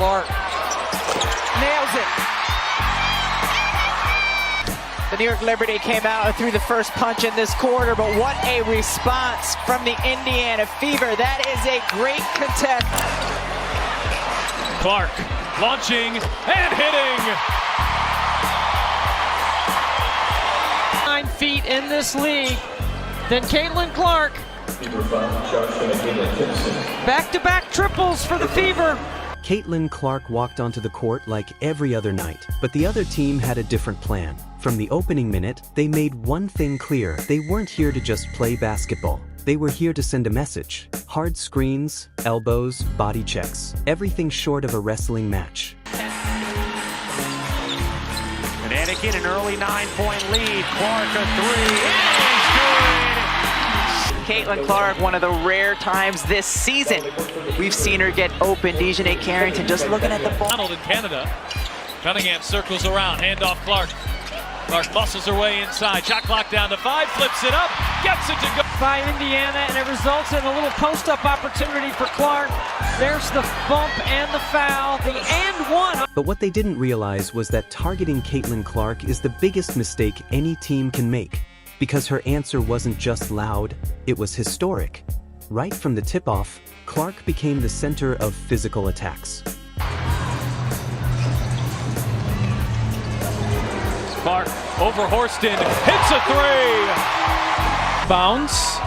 Clark nails it. The New York Liberty came out and threw the first punch in this quarter, but what a response from the Indiana Fever. That is a great contest. Clark launching and hitting. 9 feet in this league than Caitlin Clark. Back-to-back triples for the Fever. Caitlin Clark walked onto the court like every other night, but the other team had a different plan. From the opening minute, they made one thing clear: they weren't here to just play basketball. They were here to send a message. Hard screens, elbows, body checks, everything short of a wrestling match. Connecticut, an early 9-point lead. Clark a three. It's good. Caitlin Clark, one of the rare times this season we've seen her get open. Dejanay Carrington just looking at the ball. Donald in Canada. Cunningham circles around. Handoff Clark. Clark muscles her way inside. Shot clock down to 5. Flips it up. Gets it to go. By Indiana, and it results in a little post-up opportunity for Clark. There's the bump and the foul, the and one. But what they didn't realize was that targeting Caitlin Clark is the biggest mistake any team can make, because her answer wasn't just loud, it was historic. Right from the tip-off, Clark became the center of physical attacks. Clark over Horston, hits a three. Bounce.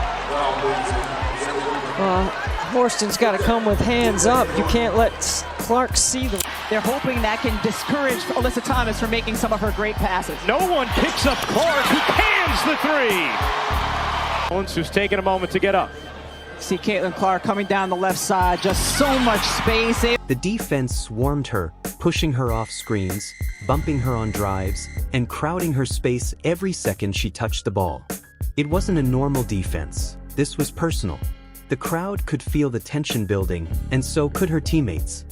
Horston's got to come with hands up. You can't let Clark see them. They're hoping that can discourage Alyssa Thomas from making some of her great passes. No one picks up Clark, who cans the three. Owens, who's taking a moment to get up. See Caitlin Clark coming down the left side, just so much space. The defense swarmed her, pushing her off screens, bumping her on drives, and crowding her space every second she touched the ball. It wasn't a normal defense. This was personal. The crowd could feel the tension building, and so could her teammates.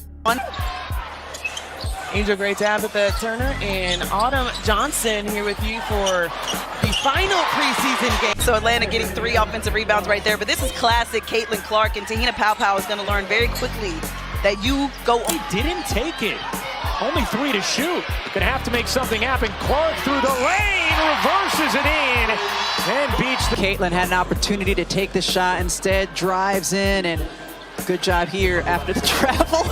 Angel, great to have Tabitha Turner and Autumn Johnson here with you for the final preseason game. So Atlanta getting 3 offensive rebounds right there, but this is classic Caitlin Clark, and Tahina Paopao is going to learn very quickly that you go. He didn't take it. Only 3 to shoot. Gonna have to make something happen. Clark through the lane, reverses it in, and beats the... Caitlin had an opportunity to take the shot, instead drives in, and good job here after the travel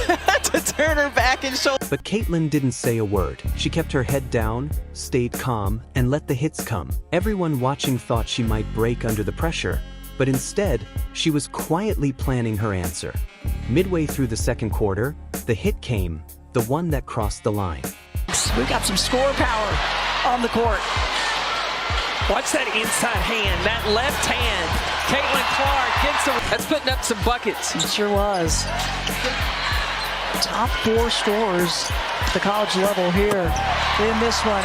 to turn her back and show. But Caitlin didn't say a word. She kept her head down, stayed calm, and let the hits come. Everyone watching thought she might break under the pressure, but instead, she was quietly planning her answer. Midway through the second quarter, the hit came, the one that crossed the line. We got some score power on the court. Watch that inside hand, that left hand. Caitlin Clark gets the... That's putting up some buckets. It sure was. Top 4 scorers at the college level here in this one.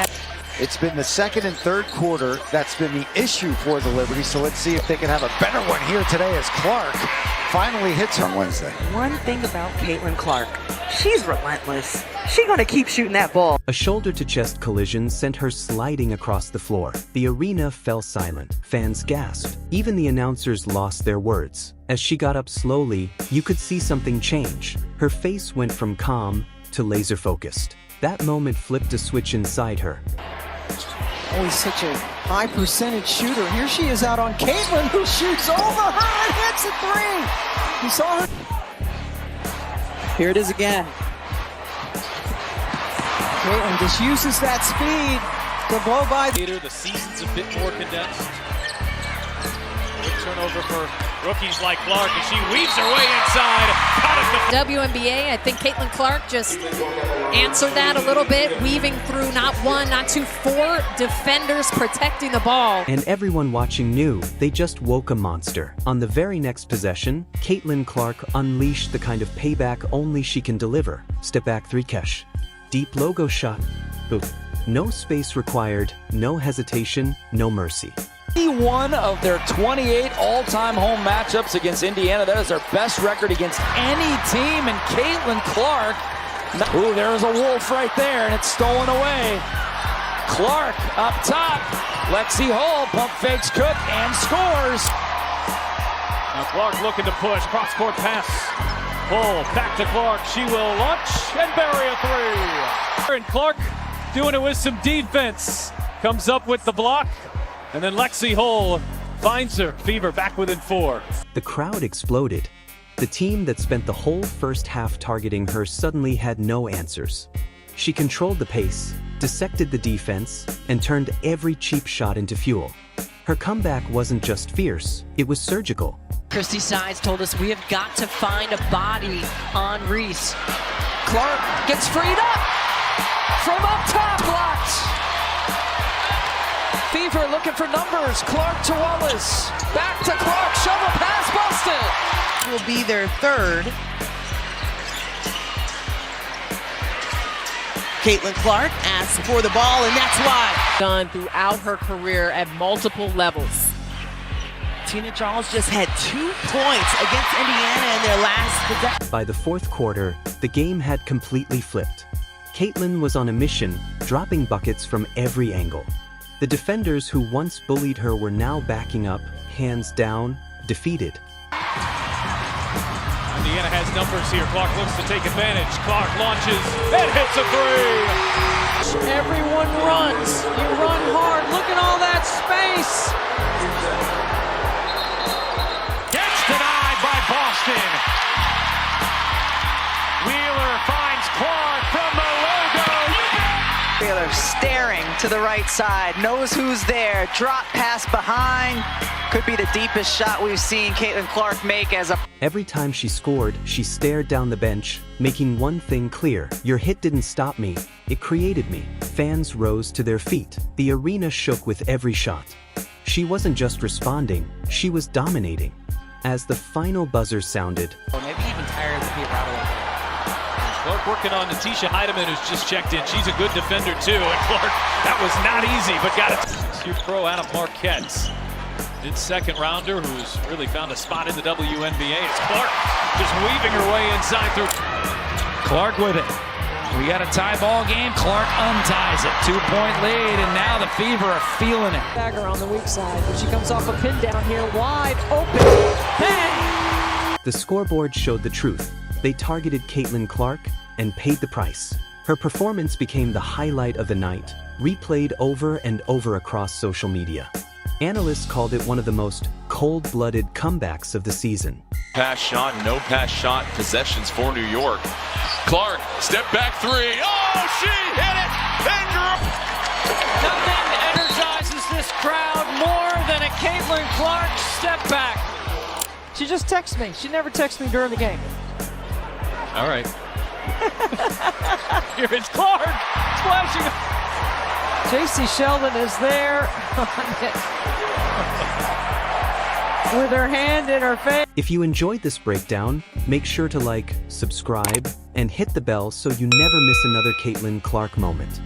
It's been the second and third quarter that's been the issue for the Liberty, so let's see if they can have a better one here today as Clark finally hits on Wednesday. One thing about Caitlin Clark, she's relentless. She's going to keep shooting that ball. A shoulder-to-chest collision sent her sliding across the floor. The arena fell silent. Fans gasped. Even the announcers lost their words. As she got up slowly, you could see something change. Her face went from calm to laser-focused. That moment flipped a switch inside her. Always such a high percentage shooter. Here she is out on Caitlin, who shoots over her and hits a 3. You saw her. Here it is again. Caitlin just uses that speed to blow by. The season's a bit more condensed. Good turnover for rookies like Clark, and she weaves her way inside. WNBA, I think Caitlin Clark just answered that a little bit, weaving through not 1, not 2, 4 defenders protecting the ball. And everyone watching knew they just woke a monster. On the very next possession, Caitlin Clark unleashed the kind of payback only she can deliver. Step back 3 catch. Deep logo shot. Boom. No space required, no hesitation, no mercy. One of their 28 all-time home matchups against Indiana. That is their best record against any team. And Caitlin Clark, ooh, there is a wolf right there, and it's stolen away. Clark up top. Lexi Hull pump fakes Cook and scores. Now Clark looking to push, cross-court pass. Pull back to Clark. She will launch and bury a three. And Clark doing it with some defense. Comes up with the block. And then Lexi Hull finds her. Fever back within 4. The crowd exploded. The team that spent the whole first half targeting her suddenly had no answers. She controlled the pace, dissected the defense, and turned every cheap shot into fuel. Her comeback wasn't just fierce, it was surgical. Christy Sides told us we have got to find a body on Reese. Clark gets freed up from up top, blocked. Fever looking for numbers. Clark to Wallace. Back to Clark. Shovel pass busted. Will be their third. Caitlin Clark asks for the ball, and that's why. Done throughout her career at multiple levels. Tina Charles just had 2 points against Indiana in their last possession. By the fourth quarter, the game had completely flipped. Caitlin was on a mission, dropping buckets from every angle. The defenders who once bullied her were now backing up, hands down, defeated. Indiana has numbers here. Clark looks to take advantage. Clark launches and hits a three. Everyone runs. You run hard. Look at all that space. Gets denied by Boston. Wheeler finds Clark from the logo. Wheeler staring to the right side, knows who's there. Drop pass behind. Could be the deepest shot we've seen Caitlin Clark make as a... Every time she scored, she stared down the bench, making one thing clear: your hit didn't stop me, it created me. Fans rose to their feet. The arena shook with every shot. She wasn't just responding, she was dominating. As the final buzzer sounded, Maybe even tired the Fever out a little bit. Clark working on Natisha Heidemann, who's just checked in. She's a good defender too, and Clark, that was not easy, but got it. Cute pro Adam Marquette. Mid-second rounder who's really found a spot in the WNBA. It's Clark just weaving her way inside through. Clark with it. We got a tie ball game. Clark unties it. 2-point lead, and now the Fever are feeling it. Bagger on the weak side, but she comes off a pin down here, wide open. Bang! the scoreboard showed the truth. They targeted Caitlin Clark and paid the price. Her performance became the highlight of the night, replayed over and over across social media. Analysts called it one of the most cold-blooded comebacks of the season. Pass shot, no pass shot, possessions for New York. Clark, step back three. Oh, she hit it! Nothing energizes this crowd more than a Caitlin Clark step back. She just texts me. She never texts me during the game. All right. Here it's Clark splashing. JC Sheldon is there with her hand in her face. If you enjoyed this breakdown, make sure to like, subscribe, and hit the bell so you never miss another Caitlin Clark moment.